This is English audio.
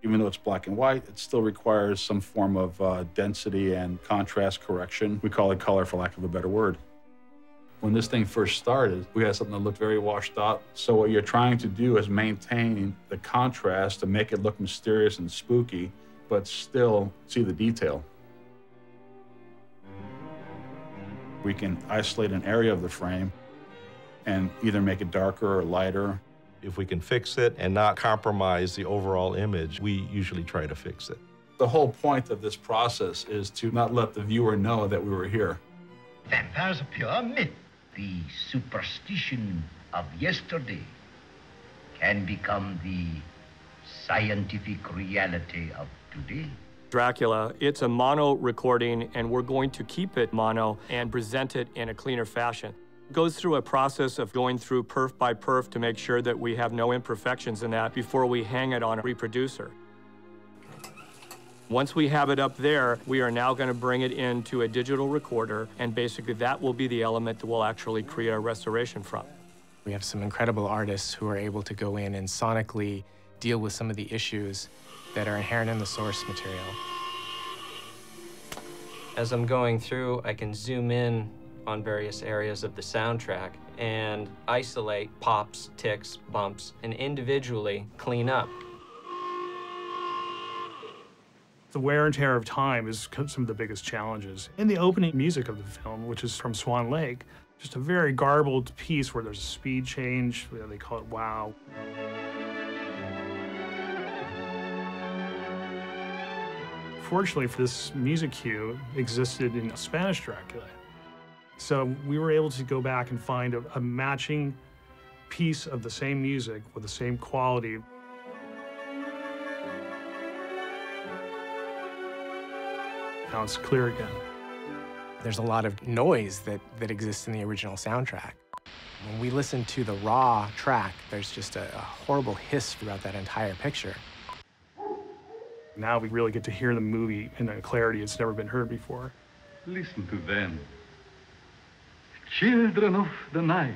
Even though it's black and white, it still requires some form of density and contrast correction. We call it color, for lack of a better word. When this thing first started, we had something that looked very washed out. So what you're trying to do is maintain the contrast to make it look mysterious and spooky, but still see the detail. We can isolate an area of the frame and either make it darker or lighter. If we can fix it and not compromise the overall image, we usually try to fix it. The whole point of this process is to not let the viewer know that we were here. Vampires are pure myth. The superstition of yesterday can become the scientific reality of today. Dracula, it's a mono recording, and we're going to keep it mono and present it in a cleaner fashion. It goes through a process of going through perf by perf to make sure that we have no imperfections in that before we hang it on a reproducer. Once we have it up there, we are now going to bring it into a digital recorder, and basically that will be the element that we'll actually create a restoration from. We have some incredible artists who are able to go in and sonically deal with some of the issues that are inherent in the source material. As I'm going through, I can zoom in on various areas of the soundtrack and isolate pops, ticks, bumps, and individually clean up. The wear and tear of time is some of the biggest challenges. In the opening music of the film, which is from Swan Lake, just a very garbled piece where there's a speed change, they call it wow. Fortunately, for this music cue existed in Spanish Dracula. So we were able to go back and find a matching piece of the same music with the same quality. Now it's clear again. There's a lot of noise that exists in the original soundtrack. When we listen to the raw track, there's just a horrible hiss throughout that entire picture. Now we really get to hear the movie in a clarity it's never been heard before. Listen to them. Children of the night.